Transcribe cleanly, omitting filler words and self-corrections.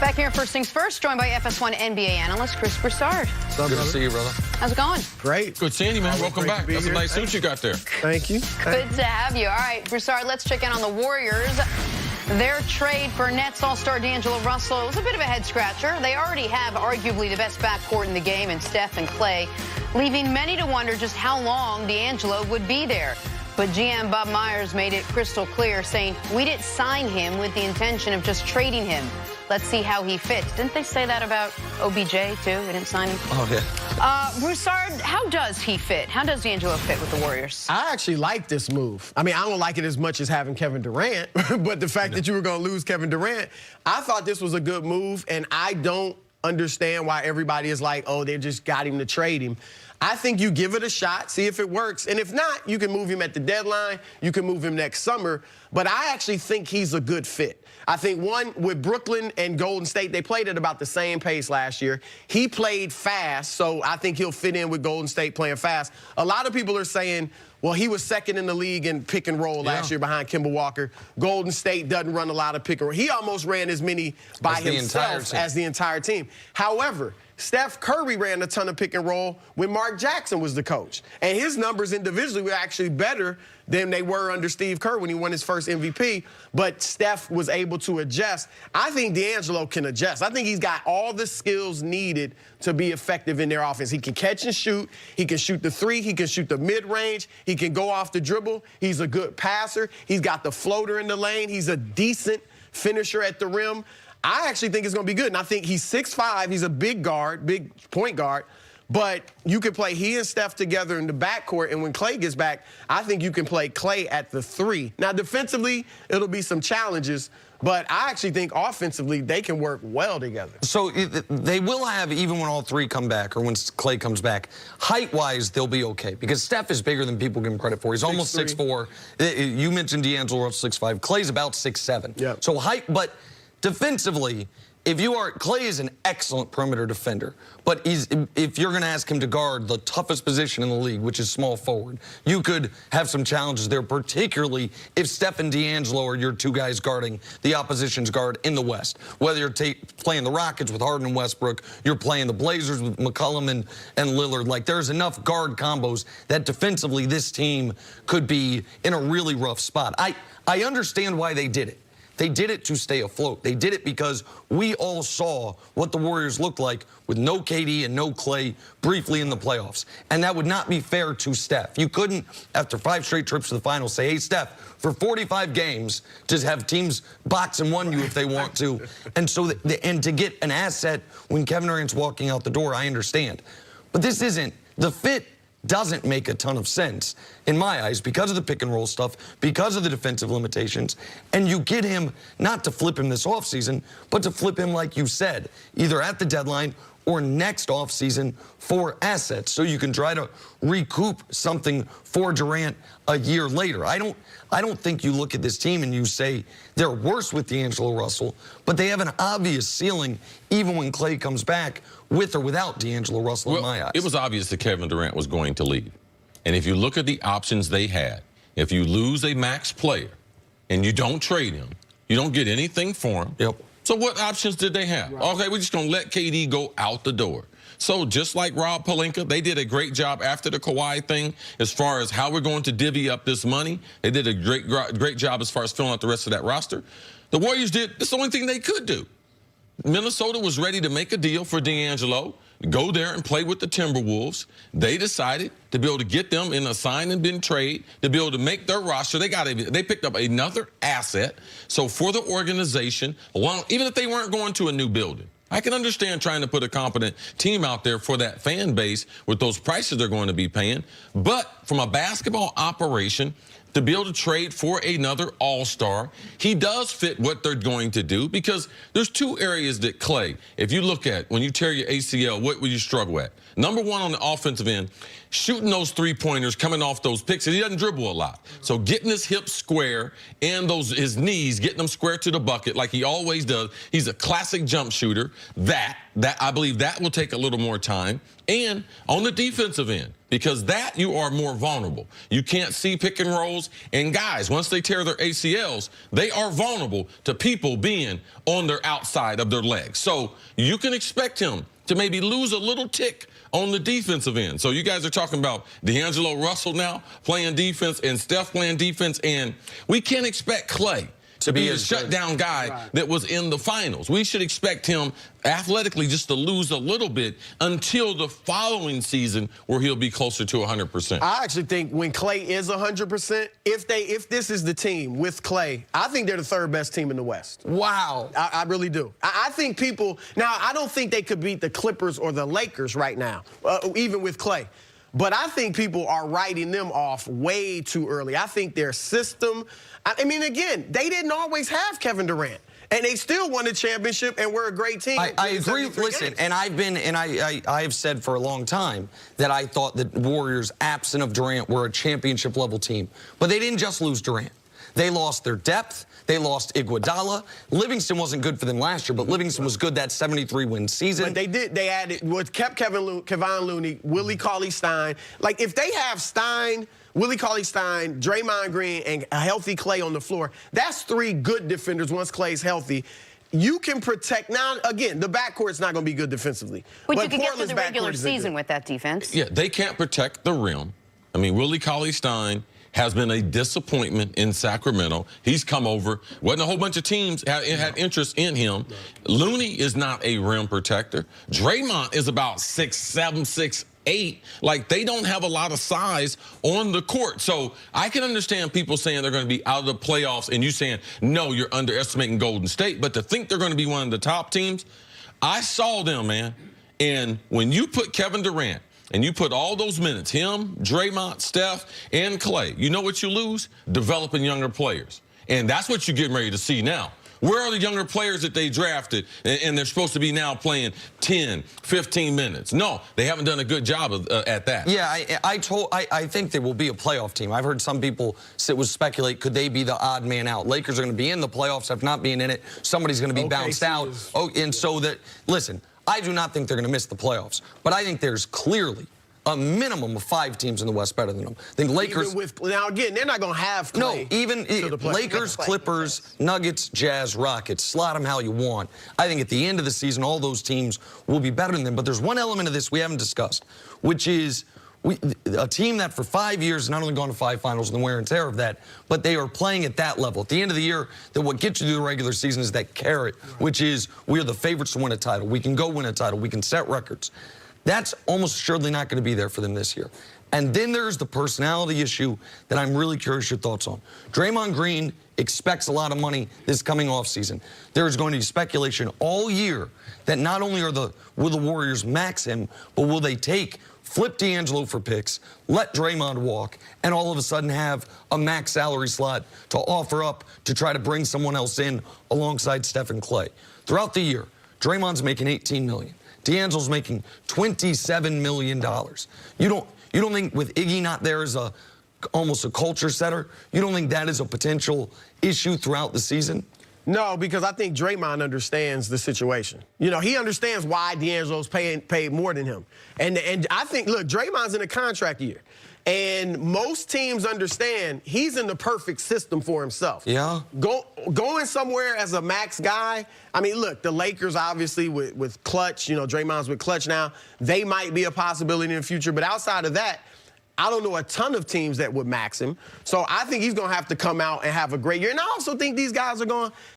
Back here, First Things First, joined by FS1 NBA analyst Chris Broussard. Good to see you, brother. How's it going? Great. Good seeing you, man. Welcome back. That's a nice suit you got there. Thank you. Good to have you. All right, Broussard, let's check in on the Warriors. Their trade for Nets All-Star D'Angelo Russell was a bit of a head-scratcher. They already have arguably the best backcourt in the game in Steph and Clay, leaving many to wonder just how long D'Angelo would be there. But GM Bob Myers made it crystal clear, saying, we didn't sign him with the intention of just trading him. Let's see how he fits. Didn't they say that about OBJ, too? We didn't sign him? Oh, yeah. Broussard, how does he fit? How does D'Angelo fit with the Warriors? I actually like this move. I mean, I don't like it as much as having Kevin Durant, but the fact that you were going to lose Kevin Durant, I thought this was a good move, and I don't understand why everybody is like, oh, they just got him to trade him. I think you give it a shot, see if it works. And if not, you can move him at the deadline. You can move him next summer. But I actually think he's a good fit. I think, one, with Brooklyn and Golden State, they played at about the same pace last year. He played fast, so I think he'll fit in with Golden State playing fast. A lot of people are saying, well, he was second in the league in pick and roll last year behind Kemba Walker. Golden State doesn't run a lot of pick and roll. He almost ran as many by himself as the entire team. However, Steph Curry ran a ton of pick and roll when Mark Jackson was the coach. And his numbers individually were actually better than they were under Steve Kerr when he won his first MVP. But Steph was able to adjust. I think D'Angelo can adjust. I think he's got all the skills needed to be effective in their offense. He can catch and shoot. He can shoot the three. He can shoot the mid-range. He can go off the dribble. He's a good passer. He's got the floater in the lane. He's a decent finisher at the rim. I actually think it's going to be good. And I think he's 6'5". He's a big guard, big point guard. But you could play he and Steph together in the backcourt, and when Clay gets back, I think you can play Clay at the three. Now, defensively, it'll be some challenges, but I actually think offensively they can work well together. So they will have, even when all three come back or when Clay comes back, height-wise, they'll be okay because Steph is bigger than people give him credit for. He's almost 6'4". You mentioned D'Angelo Russell 6'5". Clay's about 6'7". Yep. So height, but defensively, Clay is an excellent perimeter defender, but if you're going to ask him to guard the toughest position in the league, which is small forward, you could have some challenges there, particularly if Steph and D'Angelo are your two guys guarding the opposition's guard in the West. Whether you're playing the Rockets with Harden and Westbrook, you're playing the Blazers with McCollum and Lillard. Like, there's enough guard combos that defensively this team could be in a really rough spot. I understand why they did it. They did it to stay afloat. They did it because we all saw what the Warriors looked like with no KD and no Clay briefly in the playoffs. And that would not be fair to Steph. You couldn't, after 5 straight trips to the finals, say, hey, Steph, for 45 games, just have teams box and one you if they want to. And so, and to get an asset when Kevin Durant's walking out the door, I understand. But this isn't, the fit doesn't make a ton of sense in my eyes because of the pick and roll stuff, because of the defensive limitations, and you get him not to flip him this offseason, but to flip him, like you said, either at the deadline or next offseason for assets so you can try to recoup something for Durant a year later. I don't think you look at this team and you say they're worse with D'Angelo Russell, but they have an obvious ceiling even when Clay comes back with or without D'Angelo Russell in my eyes. It was obvious that Kevin Durant was going to leave. And if you look at the options they had, if you lose a max player and you don't trade him, you don't get anything for him. Yep. So what options did they have? Right. Okay, we're just going to let KD go out the door. So just like Rob Pelinka, they did a great job after the Kawhi thing as far as how we're going to divvy up this money. They did a great job as far as filling out the rest of that roster. The Warriors did, it's the only thing they could do. Minnesota was ready to make a deal for D'Angelo, go there and play with the Timberwolves. They decided to be able to get them in a sign and bin trade, to be able to make their roster. They picked up another asset. So for the organization, even if they weren't going to a new building, I can understand trying to put a competent team out there for that fan base with those prices they're going to be paying. But from a basketball operation, to be able to trade for another all-star, he does fit what they're going to do because there's two areas that Clay, if you look at when you tear your ACL, what will you struggle at? Number one on the offensive end, shooting those three-pointers, coming off those picks, and he doesn't dribble a lot. So getting his hips square and his knees, getting them square to the bucket like he always does. He's a classic jump shooter. That. I believe that will take a little more time. And on the defensive end, because that you are more vulnerable. You can't see pick and rolls. And guys, once they tear their ACLs, they are vulnerable to people being on their outside of their legs. So you can expect him to maybe lose a little tick on the defensive end. So you guys are talking about D'Angelo Russell now playing defense and Steph playing defense. And we can't expect Klay to be a shutdown guy that was in the finals. We should expect him athletically just to lose a little bit until the following season where he'll be closer to 100%. I actually think when Klay is 100%, if this is the team with Klay, I think they're the third best team in the West. Wow. I really do. I think people, now I don't think they could beat the Clippers or the Lakers right now, even with Klay. But I think people are writing them off way too early. I think their system, I mean, again, they didn't always have Kevin Durant. And they still won the championship and we're a great team. I agree. Listen, and I've said for a long time that I thought that Warriors, absent of Durant, were a championship level team. But they didn't just lose Durant. They lost their depth. They lost Iguodala. Livingston wasn't good for them last year, but Livingston was good that 73-win season. But they added, kept Kevon Looney, Willie Cauley-Stein. Like, if they have Stein, Willie Cauley-Stein, Draymond Green, and a healthy Klay on the floor, that's three good defenders once Klay's healthy. You can protect. Now, again, the backcourt's not going to be good defensively. But you can get through the regular season with that defense. Yeah, they can't protect the rim. I mean, Willie Cauley-Stein has been a disappointment in Sacramento. He's come over. Wasn't a whole bunch of teams had interest in him. Looney is not a rim protector. Draymond is about 6'7", 6'8". Like, they don't have a lot of size on the court. So I can understand people saying they're going to be out of the playoffs and you saying, no, you're underestimating Golden State. But to think they're going to be one of the top teams, I saw them, man. And when you put Kevin Durant, and you put all those minutes, him, Draymond, Steph, and Klay, you know what you lose? Developing younger players. And that's what you're getting ready to see now. Where are the younger players that they drafted and they're supposed to be now playing 10, 15 minutes? No, they haven't done a good job at that. Yeah, I think they will be a playoff team. I've heard some people speculate, could they be the odd man out? Lakers are going to be in the playoffs. If not being in it, somebody's going to be bounced out. Oh, and so that, listen, I do not think they're going to miss the playoffs, but I think there's clearly a minimum of 5 teams in the West better than them. I think Lakers. Now, again, they're not going to have Klay. No, even Lakers, Clippers, Nuggets, Jazz, Rockets, slot them how you want. I think at the end of the season, all those teams will be better than them. But there's one element of this we haven't discussed, which is a team that for 5 years has not only gone to 5 finals and the wear and tear of that, but they are playing at that level. At the end of the year, that what gets you through the regular season is that carrot, which is we are the favorites to win a title. We can go win a title. We can set records. That's almost surely not going to be there for them this year. And then there's the personality issue that I'm really curious your thoughts on. Draymond Green expects a lot of money this coming offseason. There is going to be speculation all year that not only will the Warriors max him, but will they flip D'Angelo for picks, let Draymond walk, and all of a sudden have a max salary slot to offer up to try to bring someone else in alongside Steph and Klay. Throughout the year, Draymond's making $18 million. D'Angelo's making $27 million. You don't think with Iggy not there as almost a culture setter, you don't think that is a potential issue throughout the season? No, because I think Draymond understands the situation. You know, he understands why D'Angelo's paid more than him. And I think, look, Draymond's in a contract year. And most teams understand he's in the perfect system for himself. Yeah. Going somewhere as a max guy, I mean, look, the Lakers obviously with Clutch, you know, Draymond's with Clutch now. They might be a possibility in the future. But outside of that, I don't know a ton of teams that would max him. So I think he's going to have to come out and have a great year. And I also think these guys are going